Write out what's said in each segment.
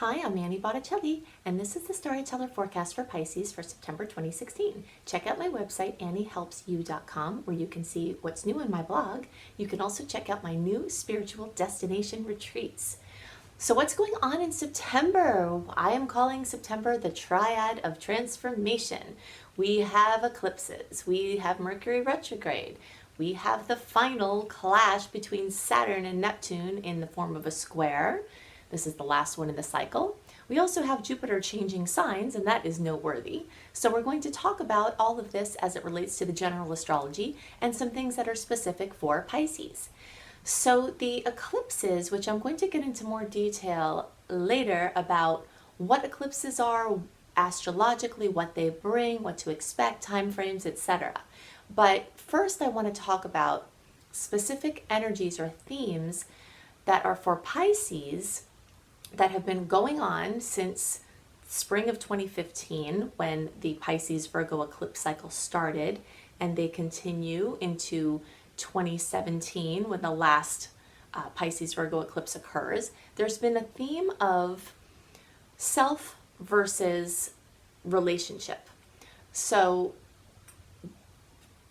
Hi, I'm Annie Botticelli, and this is the Storyteller Forecast for Pisces for September 2016. Check out my website, anniehelpsyou.com, where you can see what's new in my blog. You can also check out my new spiritual destination retreats. So what's going on in September? I am calling September the triad of transformation. We have eclipses, we have Mercury retrograde, we have the final clash between Saturn and Neptune in the form of a square. This is the last one in the cycle. We also have Jupiter changing signs, and that is noteworthy. So we're going to talk about all of this as it relates to the general astrology and some things that are specific for Pisces. So the eclipses, which I'm going to get into more detail later about what eclipses are, astrologically, what they bring, what to expect, time frames, etc. But first I want to talk about specific energies or themes that are for Pisces that have been going on since spring of 2015 when the Pisces Virgo eclipse cycle started, and they continue into 2017 when the last Pisces Virgo eclipse occurs. There's been a theme of self versus relationship. So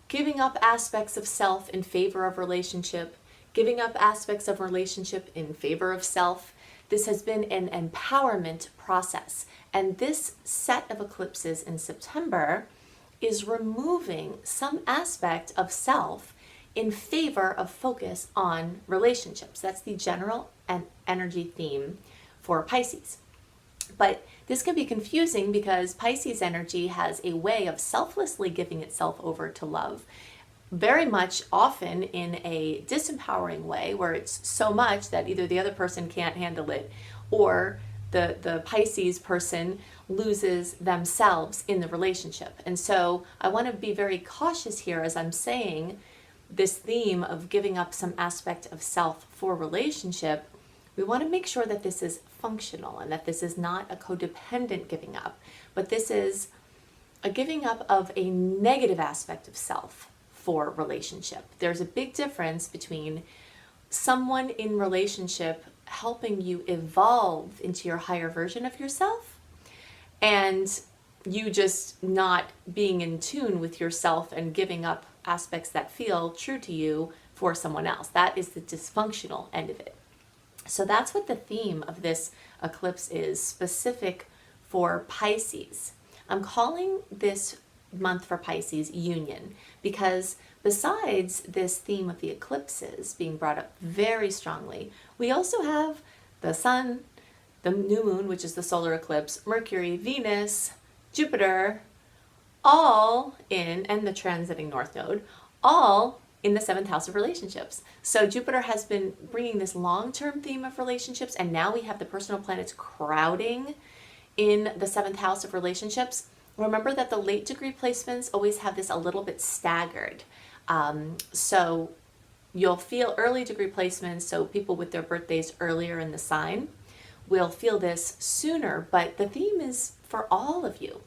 giving up aspects of self in favor of relationship, giving up aspects of relationship in favor of self. This has been an empowerment process. And this set of eclipses in September is removing some aspect of self in favor of focus on relationships. That's the general and energy theme for Pisces. But this can be confusing because Pisces energy has a way of selflessly giving itself over to love, very much often in a disempowering way where it's so much that either the other person can't handle it or the Pisces person loses themselves in the relationship. And so I want to be very cautious here as I'm saying this theme of giving up some aspect of self for relationship. We want to make sure that this is functional and that this is not a codependent giving up, but this is a giving up of a negative aspect of self for relationship. There's a big difference between someone in relationship helping you evolve into your higher version of yourself and you just not being in tune with yourself and giving up aspects that feel true to you for someone else. That is the dysfunctional end of it. So that's what the theme of this eclipse is, specific for Pisces. I'm calling this month for Pisces union because besides this theme of the eclipses being brought up very strongly, we also have the sun, the new moon, which is the solar eclipse, Mercury, Venus, Jupiter, all in, and the transiting north node, all in the seventh house of relationships. So Jupiter has been bringing this long-term theme of relationships, and now we have the personal planets crowding in the seventh house of relationships. Remember that the late degree placements always have this a little bit staggered. So you'll feel early degree placements, so people with their birthdays earlier in the sign will feel this sooner, but the theme is for all of you,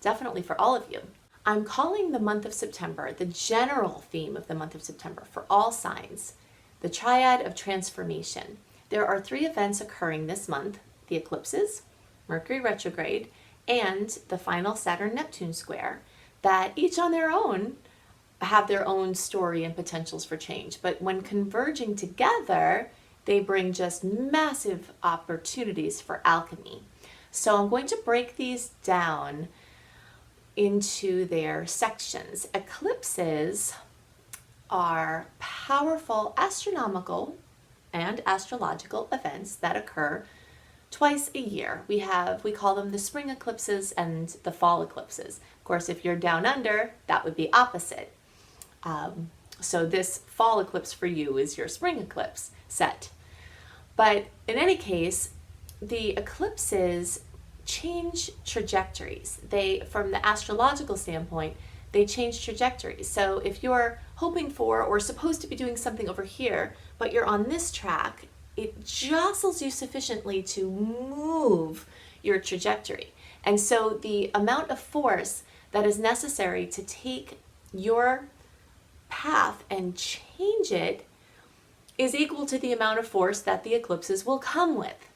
definitely for all of you. I'm calling the month of September, the general theme of the month of September for all signs, the triad of transformation. There are 3 events occurring this month: the eclipses, Mercury retrograde, and the final Saturn-Neptune square, that each on their own have their own story and potentials for change. But when converging together, they bring just massive opportunities for alchemy. So I'm going to break these down into their sections. Eclipses are powerful astronomical and astrological events that occur twice a year. We call them the spring eclipses and the fall eclipses. Of course, if you're down under, that would be opposite. So this fall eclipse for you is your spring eclipse set. But in any case, the eclipses change trajectories. From the astrological standpoint, they change trajectories. So if you're hoping for or supposed to be doing something over here, but you're on this track, it jostles you sufficiently to move your trajectory. And so the amount of force that is necessary to take your path and change it is equal to the amount of force that the eclipses will come with.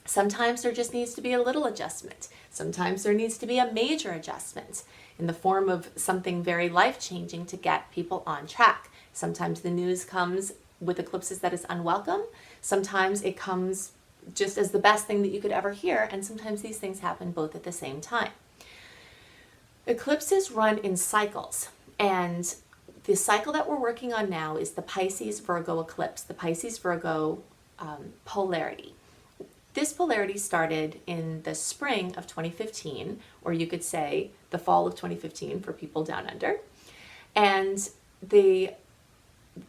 Sometimes there just needs to be a little adjustment. Sometimes there needs to be a major adjustment in the form of something very life-changing to get people on track. Sometimes the news comes with eclipses that is unwelcome. Sometimes it comes just as the best thing that you could ever hear, and sometimes these things happen both at the same time. Eclipses run in cycles, and the cycle that we're working on now is the Pisces Virgo eclipse, the Pisces Virgo polarity. This polarity started in the spring of 2015, or you could say the fall of 2015 for people down under. And the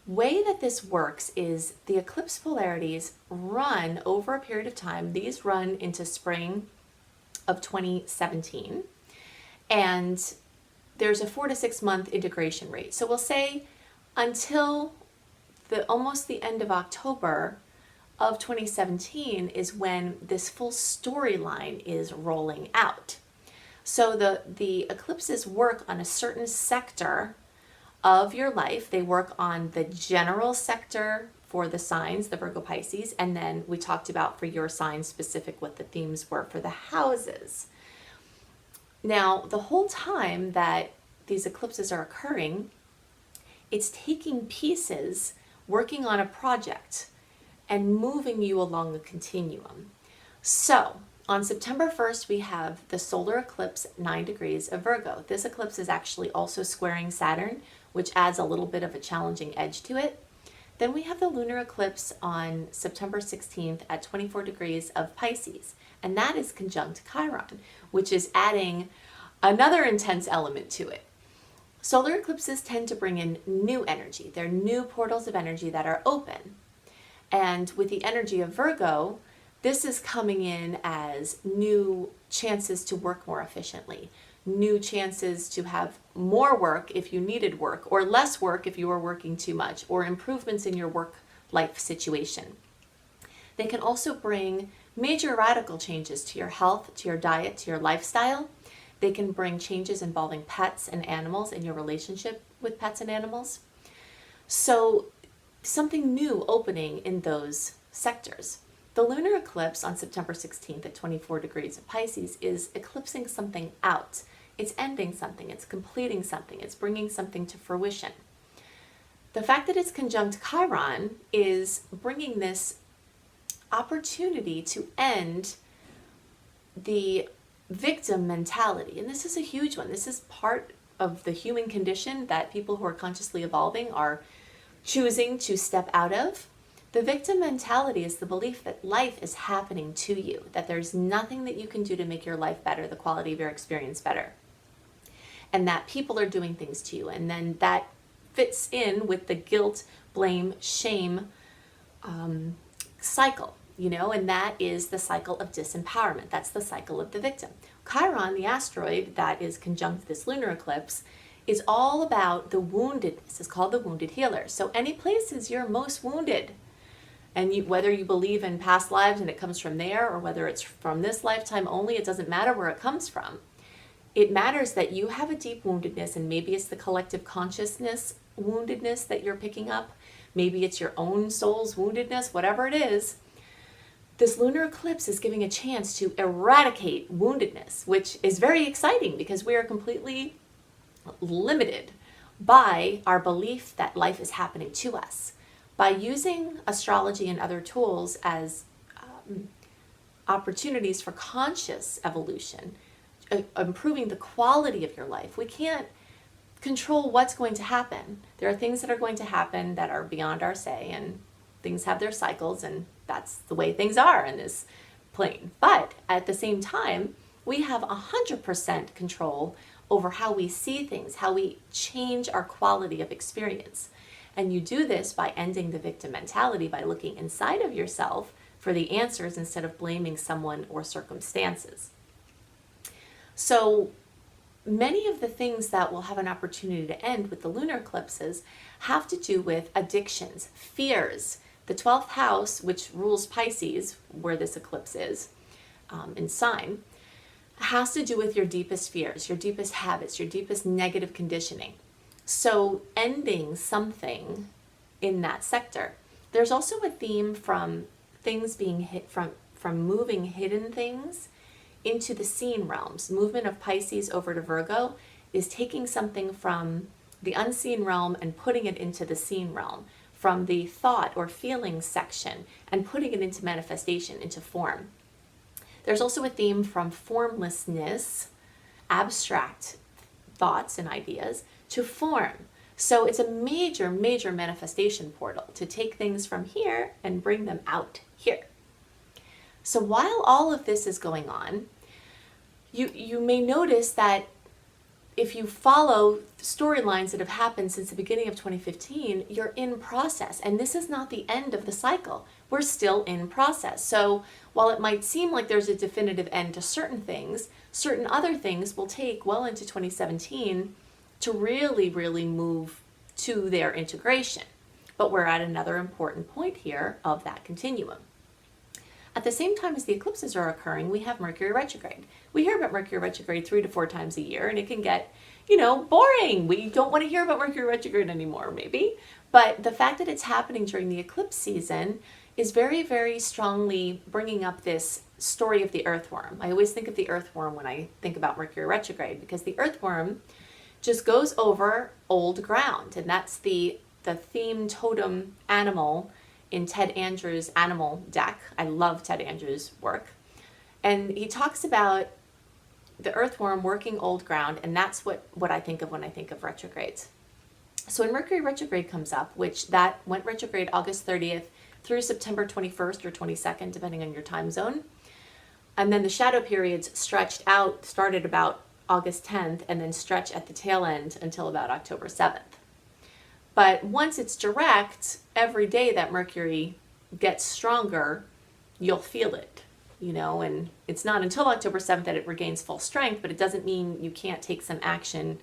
way that this works is the eclipse polarities run over a period of time. These run into spring of 2017. And there's a 4 to 6 month integration rate. So we'll say until almost the end of October of 2017 is when this full storyline is rolling out. So the eclipses work on a certain sector of your life. They work on the general sector for the signs, the Virgo Pisces, and then we talked about for your sign specific what the themes were for the houses. Now, the whole time that these eclipses are occurring, it's taking pieces, working on a project, and moving you along a continuum. So, on September 1st, we have the solar eclipse 9 degrees of Virgo. This eclipse is actually also squaring Saturn, which adds a little bit of a challenging edge to it. Then we have the lunar eclipse on September 16th at 24 degrees of Pisces, and that is conjunct Chiron, which is adding another intense element to it. Solar eclipses tend to bring in new energy. They're new portals of energy that are open. And with the energy of Virgo, this is coming in as new chances to work more efficiently, new chances to have more work if you needed work, or less work if you were working too much, or improvements in your work-life situation. They can also bring major radical changes to your health, to your diet, to your lifestyle. They can bring changes involving pets and animals and your relationship with pets and animals. So something new opening in those sectors. The lunar eclipse on September 16th at 24 degrees of Pisces is eclipsing something out. It's ending something, it's completing something, it's bringing something to fruition. The fact that it's conjunct Chiron is bringing this opportunity to end the victim mentality. And this is a huge one. This is part of the human condition that people who are consciously evolving are choosing to step out of. The victim mentality is the belief that life is happening to you, that there's nothing that you can do to make your life better, the quality of your experience better, and that people are doing things to you. And then that fits in with the guilt, blame, shame cycle, and that is the cycle of disempowerment. That's the cycle of the victim. Chiron, the asteroid that is conjunct this lunar eclipse, is all about the woundedness. It's called the wounded healer. So any places you're most wounded, and whether you believe in past lives and it comes from there, or whether it's from this lifetime only, it doesn't matter where it comes from. It matters that you have a deep woundedness, and maybe it's the collective consciousness woundedness that you're picking up. Maybe it's your own soul's woundedness, whatever it is. This lunar eclipse is giving a chance to eradicate woundedness, which is very exciting because we are completely limited by our belief that life is happening to us. By using astrology and other tools as opportunities for conscious evolution, improving the quality of your life, we can't control what's going to happen. There are things that are going to happen that are beyond our say, and things have their cycles, and that's the way things are in this plane. But at the same time, we have 100% control over how we see things, how we change our quality of experience. And you do this by ending the victim mentality, by looking inside of yourself for the answers instead of blaming someone or circumstances. So many of the things that will have an opportunity to end with the lunar eclipses have to do with addictions, fears. The 12th house, which rules Pisces, where this eclipse is in sign, has to do with your deepest fears, your deepest habits, your deepest negative conditioning. So ending something in that sector. There's also a theme from things being hit from moving hidden things into the seen realms. Movement of Pisces over to Virgo is taking something from the unseen realm and putting it into the seen realm, from the thought or feelings section and putting it into manifestation, into form. There's also a theme from formlessness, abstract thoughts and ideas, to form. So it's a major, major manifestation portal to take things from here and bring them out here. So while all of this is going on, you may notice that if you follow storylines that have happened since the beginning of 2015, you're in process. And this is not the end of the cycle. We're still in process. So while it might seem like there's a definitive end to certain things, certain other things will take well into 2017 to really, really move to their integration. But we're at another important point here of that continuum. At the same time as the eclipses are occurring, we have Mercury retrograde. We hear about Mercury retrograde 3 to 4 times a year, and it can get, boring. We don't want to hear about Mercury retrograde anymore, maybe. But the fact that it's happening during the eclipse season is very, very strongly bringing up this story of the earthworm. I always think of the earthworm when I think about Mercury retrograde, because the earthworm just goes over old ground, and that's the theme totem animal in Ted Andrews' animal deck. I love Ted Andrews' work. And he talks about the earthworm working old ground, and that's what I think of when I think of retrogrades. So when Mercury retrograde comes up, which that went retrograde August 30th through September 21st or 22nd, depending on your time zone. And then the shadow periods stretched out, started about August 10th, and then stretch at the tail end until about October 7th. But once it's direct, every day that Mercury gets stronger, you'll feel it, and it's not until October 7th that it regains full strength, but it doesn't mean you can't take some action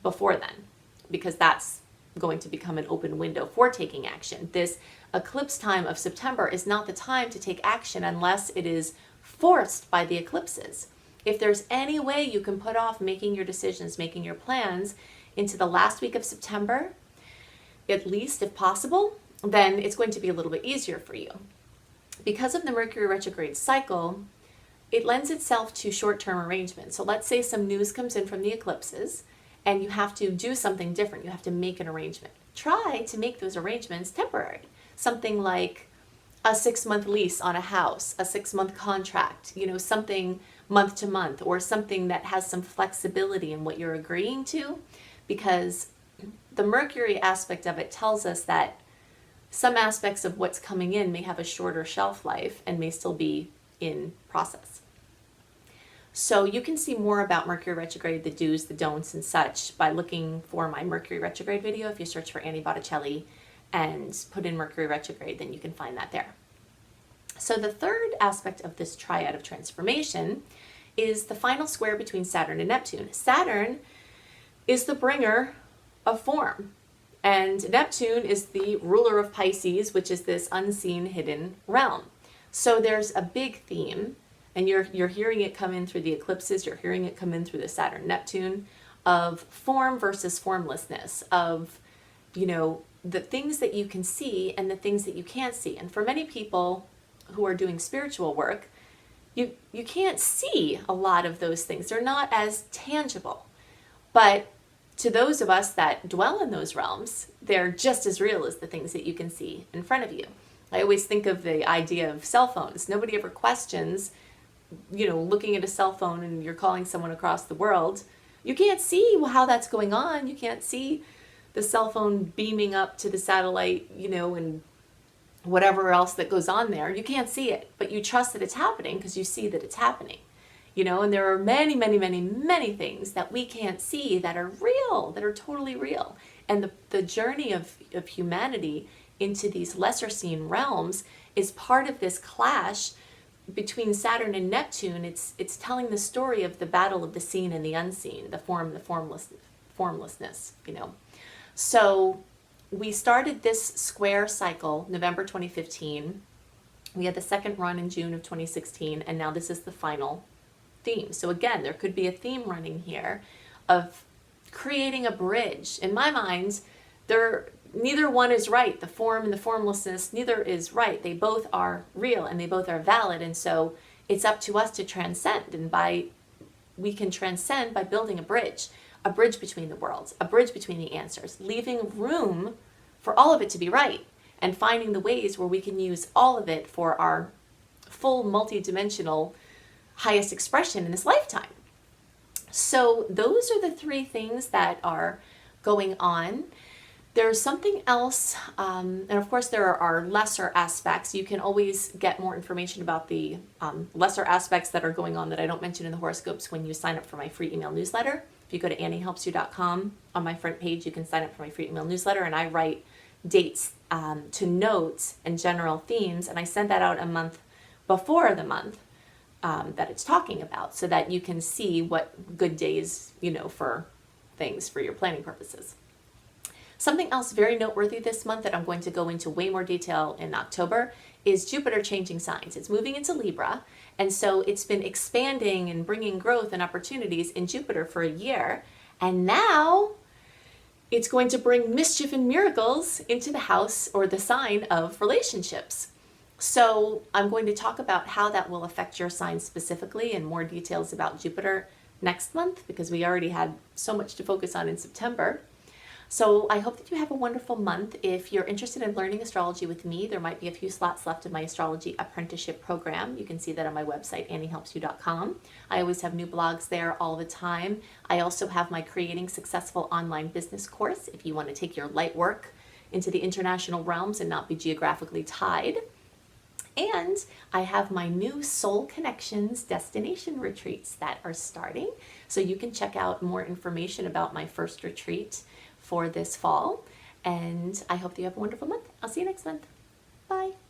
before then, because that's going to become an open window for taking action. This eclipse time of September is not the time to take action unless it is forced by the eclipses. If there's any way you can put off making your decisions, making your plans into the last week of September, at least if possible, then it's going to be a little bit easier for you. Because of the Mercury retrograde cycle, it lends itself to short-term arrangements. So let's say some news comes in from the eclipses and you have to do something different. You have to make an arrangement. Try to make those arrangements temporary. Something like a 6-month lease on a house, a 6-month contract, something month to month, or something that has some flexibility in what you're agreeing to, because the Mercury aspect of it tells us that some aspects of what's coming in may have a shorter shelf life and may still be in process. So you can see more about Mercury retrograde, the do's, the don'ts, and such by looking for my Mercury retrograde video. If you search for Annie Botticelli and put in Mercury retrograde, then you can find that there. So the third aspect of this triad of transformation is the final square between Saturn and Neptune. Saturn is the bringer of form, and Neptune is the ruler of Pisces, which is this unseen hidden realm. So there's a big theme, and you're hearing it come in through the eclipses, you're hearing it come in through the Saturn-Neptune, of form versus formlessness, of the things that you can see and the things that you can't see. And for many people who are doing spiritual work, you can't see a lot of those things. They're not as tangible. But to those of us that dwell in those realms, they're just as real as the things that you can see in front of you. I always think of the idea of cell phones. Nobody ever questions, looking at a cell phone and you're calling someone across the world. You can't see how that's going on. You can't see the cell phone beaming up to the satellite, and whatever else that goes on there. You can't see it, but you trust that it's happening because you see that it's happening. And there are many, many, many, many things that we can't see that are real, that are totally real. And the journey of humanity into these lesser seen realms is part of this clash between Saturn and Neptune. It's telling the story of the battle of the seen and the unseen, the formlessness. So we started this square cycle November 2015. We had the second run in June of 2016, and now this is the final theme. So again, there could be a theme running here of creating a bridge. In my mind, neither one is right. The form and the formlessness, neither is right. They both are real and they both are valid. And so it's up to us to transcend. And we can transcend by building a bridge between the worlds, a bridge between the answers, leaving room for all of it to be right, and finding the ways where we can use all of it for our full multidimensional highest expression in this lifetime. So those are the three things that are going on. There's something else, and of course there are lesser aspects. You can always get more information about the lesser aspects that are going on that I don't mention in the horoscopes when you sign up for my free email newsletter. If you go to anniehelpsyou.com, on my front page you can sign up for my free email newsletter, and I write dates to notes and general themes, and I send that out a month before the month that it's talking about, so that you can see what good days, for things for your planning purposes. Something else very noteworthy this month that I'm going to go into way more detail in October is Jupiter changing signs. It's moving into Libra, and so it's been expanding and bringing growth and opportunities in Jupiter for a year, and now it's going to bring mischief and miracles into the house or the sign of relationships. So I'm going to talk about how that will affect your sign specifically and more details about Jupiter next month, because we already had so much to focus on in September. So I hope that you have a wonderful month. If you're interested in learning astrology with me, there might be a few slots left in my astrology apprenticeship program. You can see that on my website, anniehelpsyou.com. I always have new blogs there all the time. I also have my Creating Successful Online Business course if you want to take your light work into the international realms and not be geographically tied. And I have my new Soul Connections destination retreats that are starting. So you can check out more information about my first retreat for this fall. And I hope that you have a wonderful month. I'll see you next month. Bye.